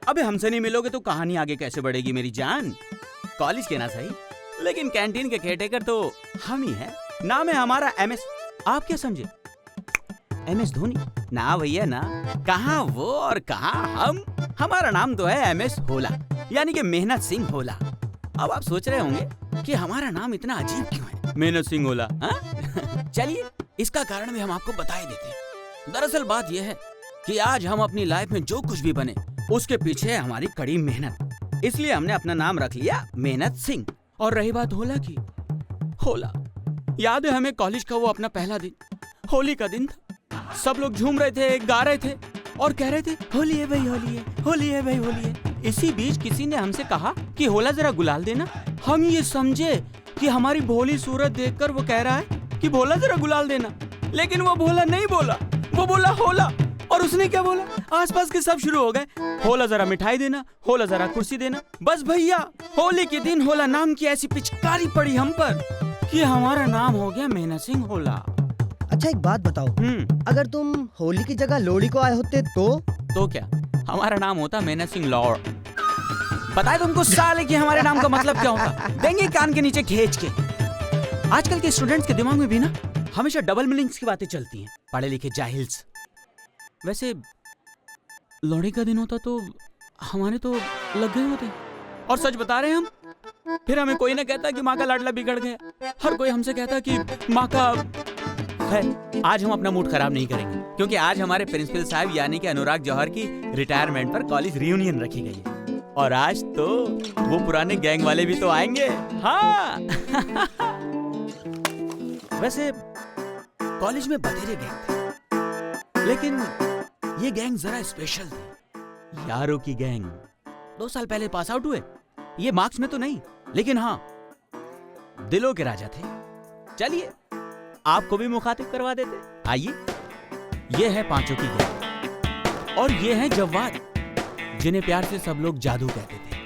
अबे हमसे नहीं मिलोगे तो कहानी आगे कैसे बढ़ेगी मेरी जान। कॉलेज के ना सही, लेकिन कैंटीन के केयरटेकर तो हम ही हैं। नाम है हमारा MS। आप क्या समझे, MS धोनी? ना भैया ना, कहाँ वो और कहाँ हम। हमारा नाम तो है MS होला, यानी कि मेहनत सिंह होला। अब आप सोच रहे होंगे कि हमारा नाम इतना अजीब क्यों है, मेहनत सिंह होला। चलिए इसका कारण भी हम आपको बता ही देते हैं। दरअसल बात यह है कि आज हम अपनी लाइफ में जो कुछ भी बने उसके पीछे है हमारी कड़ी मेहनत, इसलिए हमने अपना नाम रख लिया मेहनत सिंह। और रही बात होला की, होला याद है हमें कॉलेज का वो अपना पहला दिन, होली का दिन था। सब लोग झूम रहे थे, गा रहे थे और कह रहे थे होली है भाई होली है, होली है भाई होली है। इसी बीच किसी ने हमसे कहा कि होला जरा गुलाल देना। हम ये समझे कि हमारी भोली सूरत देखकर वो कह रहा है कि भोला जरा गुलाल देना, लेकिन वो भोला नहीं बोला, वो बोला होला। और उसने क्या बोला, आसपास के सब शुरू हो गए, होला जरा मिठाई देना, होला जरा कुर्सी देना। बस भैया होली के दिन होला नाम की ऐसी पिचकारी पड़ी हम पर कि हमारा नाम हो गया मेहनत सिंह होला। अच्छा एक बात बताओ, अगर तुम होली की जगह लोहड़ी को आए होते तो क्या हमारा नाम होता मेहनत सिंह लॉर्ड। बताए तुमको साले कि हमारे नाम का मतलब क्या होता, देंगे कान के नीचे खींच के। आजकल के स्टूडेंट्स के दिमाग में भी ना हमेशा डबल मीनिंग्स की बातें चलती हैं, पढ़े लिखे जाहिल्स। वैसे लोहड़ी का दिन होता तो हमारे तो लग गए होते। और सच बता रहे हैं हम, फिर हमें कोई ना कहता कि माँ का लाडला बिगड़ गया, हर कोई हमसे कहता कि माँ का है। आज हम अपना मूड खराब नहीं करेंगे, क्योंकि आज हमारे प्रिंसिपल साहब यानी कि अनुराग जौहर की रिटायरमेंट पर कॉलेज रियूनियन रखी गई है। और आज तो वो पुराने गैंग वाले भी तो आएंगे। हाँ वैसे कॉलेज में बतेरे गैंग थे, लेकिन ये गैंग जरा स्पेशल थी, यारों की गैंग। 2 साल पहले पास आउट हुए, ये मार्क्स में तो नहीं, लेकिन हाँ दिलों के राजा थे। चलिए आपको भी मुखातिब करवा देते। आइए, ये है पांचों की गैंग और ये है जव्वाद, जिन्हें प्यार से सब लोग जादू कहते थे।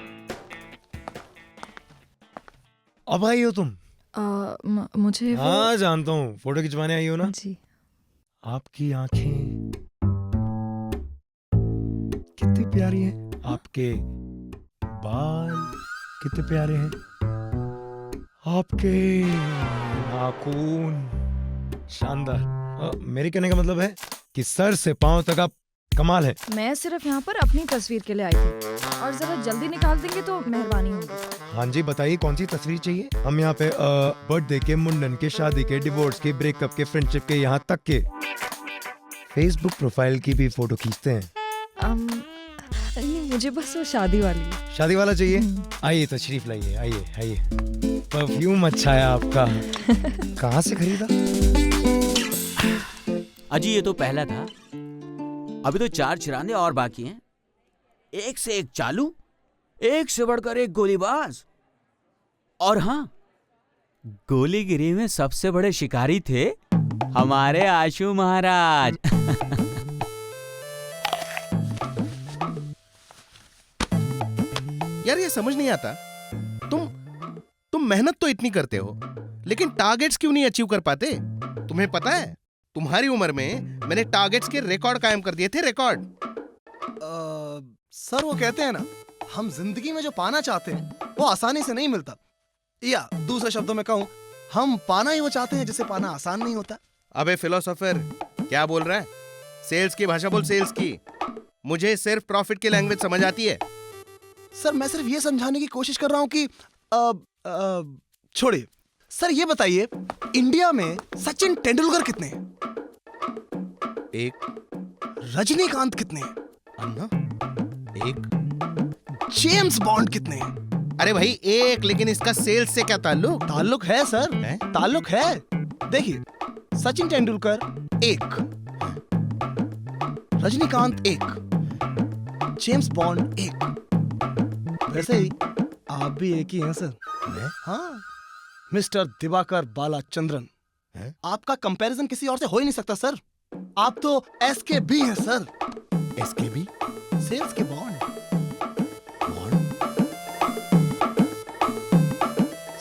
अब आई हो तुम? मुझे हाँ जानता हूँ, फोटो खिंचवाने आई हो ना जी। आपकी आंखें कितनी प्यारी हैं, आपके बाल कितने प्यारे हैं, आपके नाखून शानदार। मेरे कहने का मतलब है कि सर से पांव तक आप कमाल है। मैं सिर्फ यहाँ पर अपनी तस्वीर के लिए आई थी और जरा जल्दी निकाल देंगे तो मेहरबानी होगी। हाँ जी बताइए कौन सी तस्वीर चाहिए। हम यहाँ पे बर्थडे के, मुंडन के, शादी के, डिवोर्स के, ब्रेकअप के, फ्रेंडशिप के, यहाँ तक के फेसबुक प्रोफाइल की भी फोटो खींचते हैं। नहीं, मुझे बस वो शादी वाली है। शादी वाला चाहिए? आइए तशरीफ लाइए, आइए आइए। परफ्यूम अच्छा है आपका, कहाँ से खरीदा? अजी ये तो पहला था, अभी तो 4 चिरांदे और बाकी हैं। एक से एक चालू, एक से बढ़कर एक गोलीबाज। और हाँ, गोलीगिरी में सबसे बड़े शिकारी थे हमारे आशु महाराज। यार ये समझ नहीं आता, तुम मेहनत तो इतनी करते हो, लेकिन टारगेट्स क्यों नहीं अचीव कर पाते? तुम्हें पता है तुम्हारी उम्र में मैंने टारगेट्स के रिकॉर्ड कायम कर दिए थे, रिकॉर्ड। सर वो कहते हैं ना, हम जिंदगी में जो पाना चाहते हैं वो आसानी से नहीं मिलता, या दूसरे शब्दों में कहूं, हम पाना ही वो चाहते हैं जिसे पाना आसान नहीं होता। अबे फिलोसोफर क्या बोल रहा है? सेल्स की भाषा बोल, सेल्स की। मुझे सिर्फ प्रॉफिट की लैंग्वेज समझ आती है। सर मैं सिर्फ ये समझाने की कोशिश कर रहा हूं कि छोड़िए सर, ये बताइए इंडिया में सचिन तेंदुलकर कितने हैं? 1। रजनीकांत कितने हैं? अन्ना 1। जेम्स बॉन्ड कितने हैं? अरे भाई 1, लेकिन इसका सेल्स से क्या ताल्लुक? ताल्लुक है सर, ताल्लुक है। देखिए, सचिन तेंदुलकर 1, रजनीकांत 1, जेम्स बॉन्ड 1। वैसे ही आप भी एक ही हैं सर। हाँ, मिस्टर दिवाकर बालाचंद्रन। आपका कंपैरिजन किसी और से हो ही नहीं सकता सर। आप तो SKB हैं सर। SKB? सेल्स के बॉन्ड।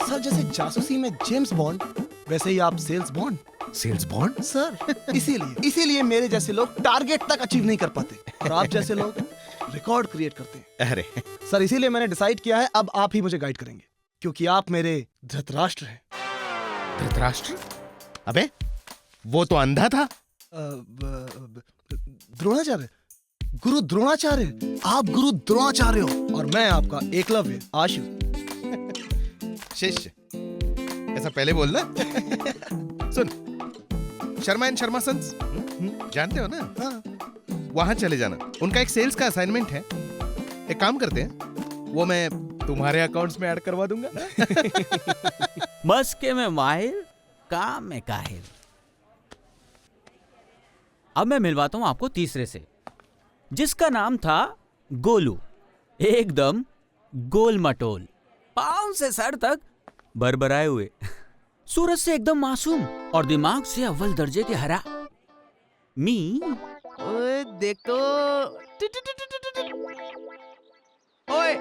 सर जैसे जासूसी में जेम्स बॉन्ड, वैसे ही आप sales bond. Sales bond? Sir इसीलिए मेरे जैसे लोग टारगेट तक अचीव नहीं कर पाते, और आप जैसे लोग रिकॉर्ड क्रिएट करते हैं। अरे सर इसीलिए मैंने डिसाइड किया है अब आप ही मुझे गाइड करेंगे, क्योंकि आप मेरे धृतराष्ट्र हैं। धृतराष्ट्र? अबे वो तो अंधा था। द्रोणाचार्य, गुरु द्रोणाचार्य, आप गुरु द्रोणाचार्य हो और मैं आपका एकलव्य आशु। शिष्य, ऐसा पहले बोलना। सुन, शर्मा एंड शर्मा सन्स जानते हो ना? हाँ। वहां चले जाना, उनका एक सेल्स का असाइनमेंट है। एक काम करते हैं, वो मैं तुम्हारे अकाउंट्स में ऐड करवा दूंगा। मस्के में माहिर, काम में काहिर। अब मैं मिलवाता हूं आपको तीसरे से, जिसका नाम था गोलू। एकदम गोल मटोल, पांव से सर तक बरबराए हुए, सूरज से एकदम मासूम और दिमाग से अव्वल दर्जे के हरा। मी ओए देखो, ओए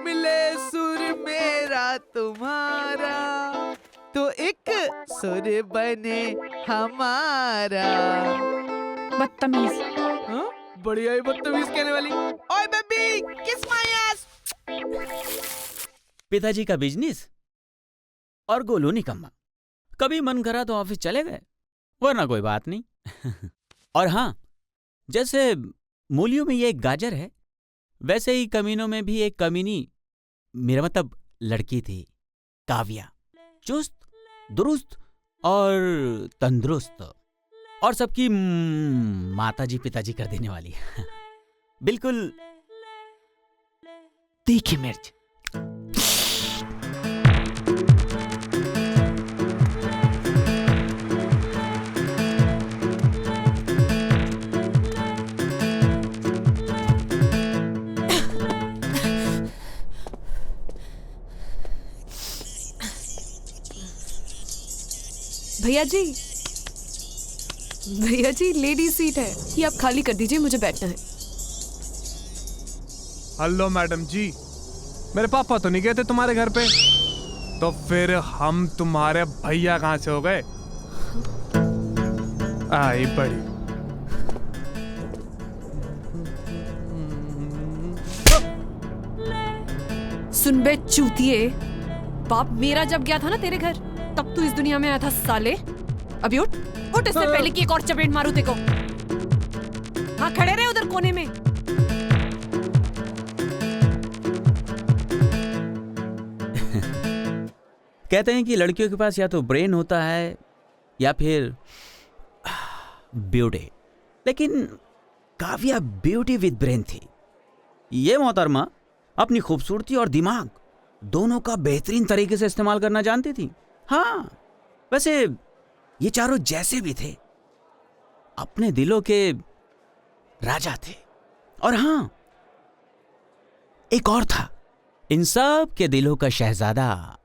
मिले सुर मेरा तुम्हारा तो एक सुर बने हमारा। बदतमीज। हाँ? बढ़िया ही बदतमीज कहने वाली। ओए बेबी, किस माय एस। पिताजी का बिजनेस और गोलू निकम्मा। कभी मन करा तो ऑफिस चले गए, वरना कोई बात नहीं। और हाँ, जैसे मूलियों में ये एक गाजर है, वैसे ही कमीनों में भी एक कमीनी, मेरा मतलब लड़की थी, काव्या। चुस्त, दुरुस्त और तंदुरुस्त, और सबकी माताजी पिताजी कर देने वाली। बिल्कुल तीखी मिर्च। भैया जी लेडी सीट है, ये आप खाली कर दीजिए, मुझे बैठना है। हेलो मैडम जी, मेरे पापा तो नहीं गए थे तुम्हारे घर पे, तो फिर हम तुम्हारे भैया कहाँ से हो गए? आई बड़ी। सुन बे चूतिए, बाप मेरा जब गया था ना तेरे घर, तब तू इस दुनिया में आया था साले। अभी उठ उठ, इससे पहले कि एक और चपेट मारूं तेको। हाँ खड़े रहे उधर कोने में। कहते हैं कि लड़कियों के पास या तो ब्रेन होता है या फिर ब्यूटी, लेकिन काव्या ब्यूटी विद ब्रेन थी। ये मोहतरमा अपनी खूबसूरती और दिमाग दोनों का बेहतरीन तरीके से इस्तेमाल करना जानती थी। हाँ, वैसे ये चारों जैसे भी थे, अपने दिलों के राजा थे। और हाँ, एक और था, इन सब के दिलों का शहजादा।